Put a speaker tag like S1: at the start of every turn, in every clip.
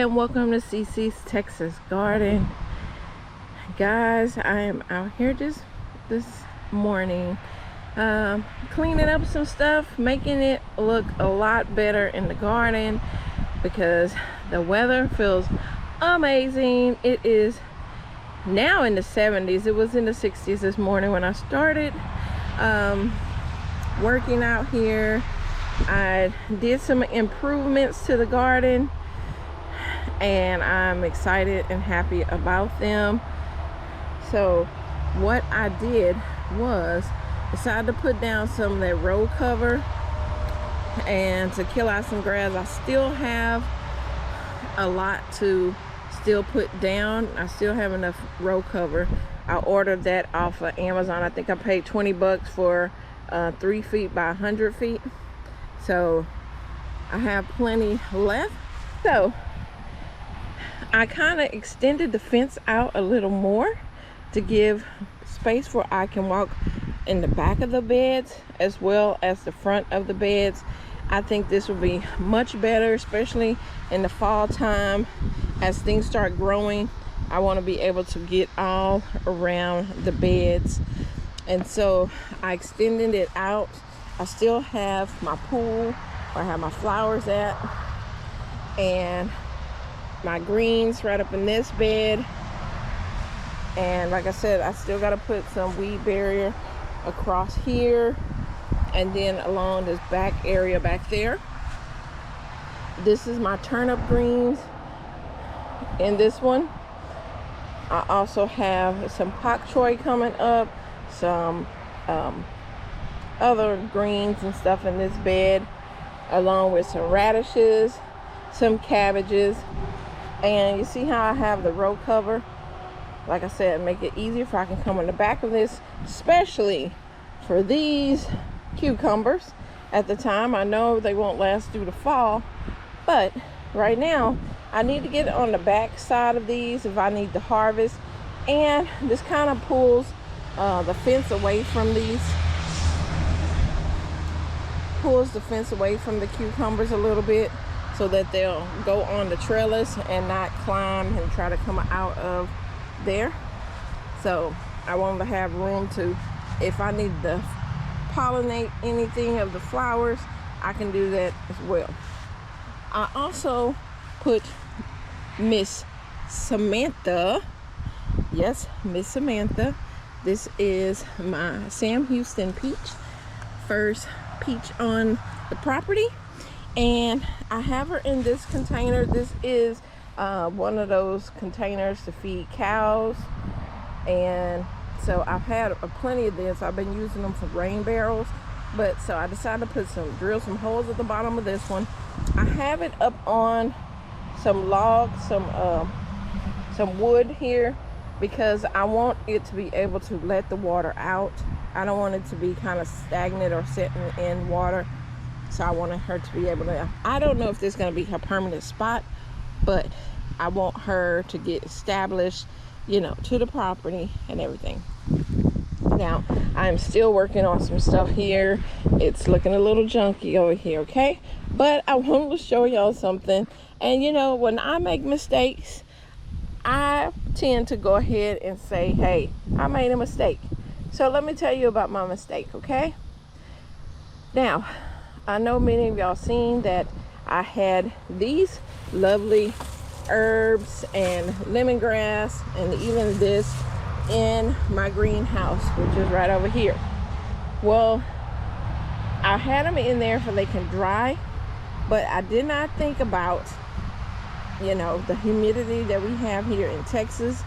S1: and welcome to CC's Texas Garden. Guys, I am out here just this morning cleaning up some stuff, making it look a lot better in the garden because the weather feels amazing. It is now in the 70s. It was in the 60s this morning when I started working out here. I did some improvements to the garden and I'm excited and happy about them. So what I did was decided to put down some of that row cover and to kill out some grass. I still have a lot to still put down. I still have enough row cover. I ordered that off of Amazon. I think I paid 20 bucks for 3 feet by 100 feet. So I have plenty left. So I kind of extended the fence out a little more to give space where I can walk in the back of the beds as well as the front of the beds. I think this will be much better, especially in the fall time as things start growing. I want to be able to get all around the beds, and so I extended it out. I still have my pool where I have my flowers at and my greens right up in this bed. And like I said, I still got to put some weed barrier across here and then along this back area back there. This is my turnip greens in this one. I also have some pak choi coming up, some other greens and stuff in this bed, along with some radishes, some cabbages. And you see how I have the row cover? Like I said, make it easier if I can come in the back of this, especially for these cucumbers. At the time, I know they won't last through the fall, but right now I need to get on the back side of these if I need to harvest. And this kind of pulls the fence away from these, pulls the fence away from the cucumbers a little bit, so that they'll go on the trellis and not climb and try to come out of there. So I want to have room to, if I need to pollinate anything of the flowers, I can do that as well. I also put Miss Samantha, yes, Miss Samantha, this is my Sam Houston peach, first peach on the property. And I have her in this container. This is one of those containers to feed cows. And so I've had plenty of this. I've been using them for grain barrels. But so I decided to drill some holes at the bottom of this one. I have it up on some logs, some wood here, because I want it to be able to let the water out. I don't want it to be kind of stagnant or sitting in water. So I wanted her to be able to, I don't know if this is going to be her permanent spot, but I want her to get established, you know, to the property and everything. Now, I'm still working on some stuff here. It's looking a little junky over here, okay? But I wanted to show y'all something. And, you know, when I make mistakes, I tend to go ahead and say, hey, I made a mistake. So let me tell you about my mistake, okay? Now, I know many of y'all seen that I had these lovely herbs and lemongrass and even this in my greenhouse, which is right over here. Well, I had them in there so they can dry, but I did not think about, you know, the humidity that we have here in Texas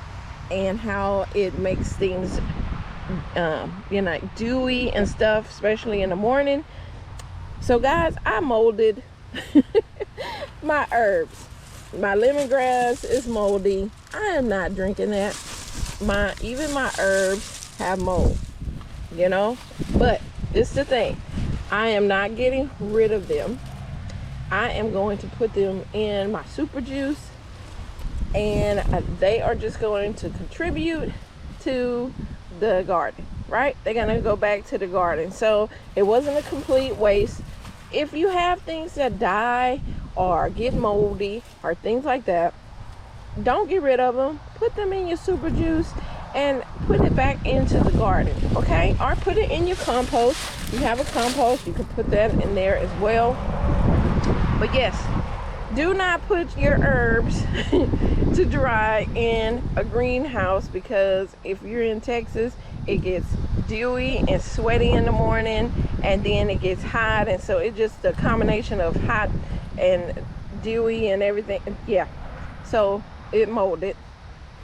S1: and how it makes things, you know, dewy and stuff, especially in the morning. So guys, I molded my herbs. My lemongrass is moldy. I am not drinking that. Even my herbs have mold, you know. But this is the thing. I am not getting rid of them. I am going to put them in my super juice, and they are just going to contribute to the garden, right? They're gonna go back to the garden. So it wasn't a complete waste. If you have things that die or get moldy or things like that, don't get rid of them. Put them in your super juice and put it back into the garden, okay? Or put it in your compost. If you have a compost, you can put that in there as well. But yes, do not put your herbs to dry in a greenhouse, because if you're in Texas, it gets dewy and sweaty in the morning, and then it gets hot, and so it's just a combination of hot and dewy and everything. Yeah, so it molded.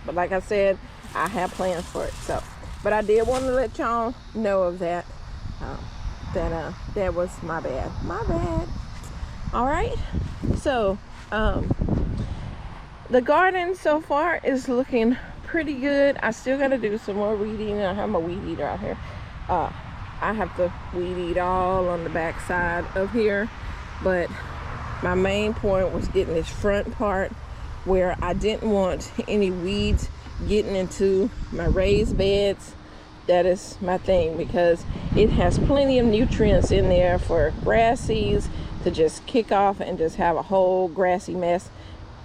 S1: But like I said, I have plans for it. So, but I did want to let y'all know of that. That was my bad. All right. So, the garden so far is looking pretty good. I still got to do some more weed eating. I have my weed eater out here. I have to weed eat all on the back side of here, but my main point was getting this front part where I didn't want any weeds getting into my raised beds. That is my thing, because it has plenty of nutrients in there for grass seeds to just kick off and just have a whole grassy mess.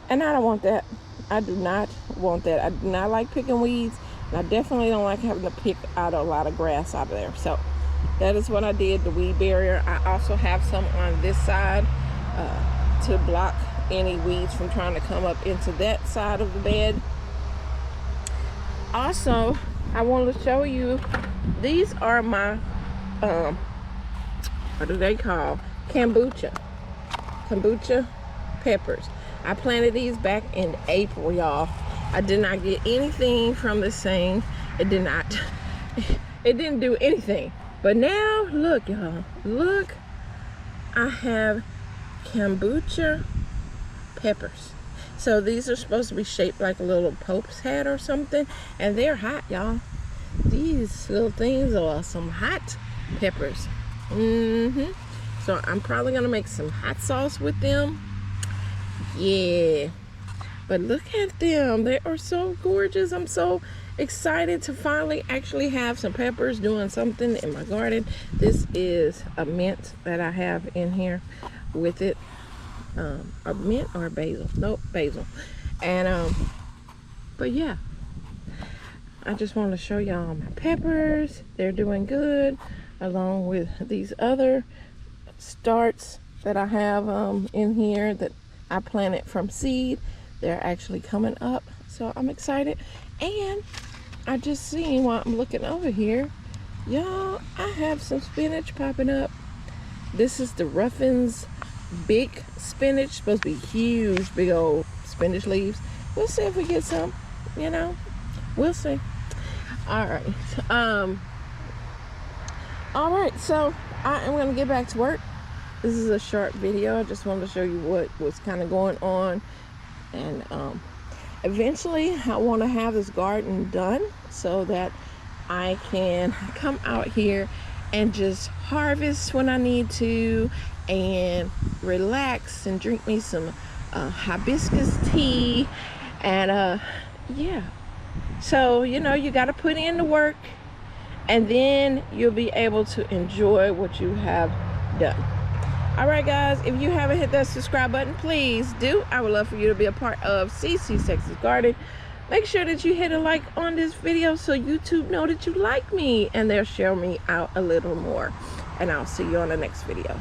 S1: And I don't want that. I do not want that. I do not like picking weeds, and I definitely don't like having to pick out a lot of grass out of there. So that is what I did, the weed barrier. I also have some on this side to block any weeds from trying to come up into that side of the bed. Also, I want to show you, these are my what do they call, kombucha peppers. I planted these back in April, y'all. I did not get anything from this thing. It didn't do anything. But now look, y'all, look, I have kombucha peppers. So these are supposed to be shaped like a little Pope's hat or something, and they're hot, y'all. These little things are some hot peppers. So I'm probably gonna make some hot sauce with them. Yeah, but look at them. They are so gorgeous. I'm so excited to finally actually have some peppers doing something in my garden. This is a mint that I have in here with it. A mint or basil? Nope, basil. And but yeah, I just want to show y'all my peppers. They're doing good, along with these other starts that I have in here that I planted from seed. They're actually coming up, so I'm excited. And I just seen while I'm looking over here, y'all, I have some spinach popping up. This is the Ruffins big spinach, supposed to be huge, big old spinach leaves. We'll see if we get some, you know, we'll see. All right, so I am gonna get back to work. This is a short video. I just wanted to show you what was kind of going on, and eventually I want to have this garden done so that I can come out here and just harvest when I need to, and relax and drink me some hibiscus tea. And yeah, so you know, you got to put in the work, and then you'll be able to enjoy what you have done. All right, guys, if you haven't hit that subscribe button, please do. I would love for you to be a part of CC Texas Garden. Make sure that you hit a like on this video so YouTube know that you like me, and they'll share me out a little more. And I'll see you on the next video.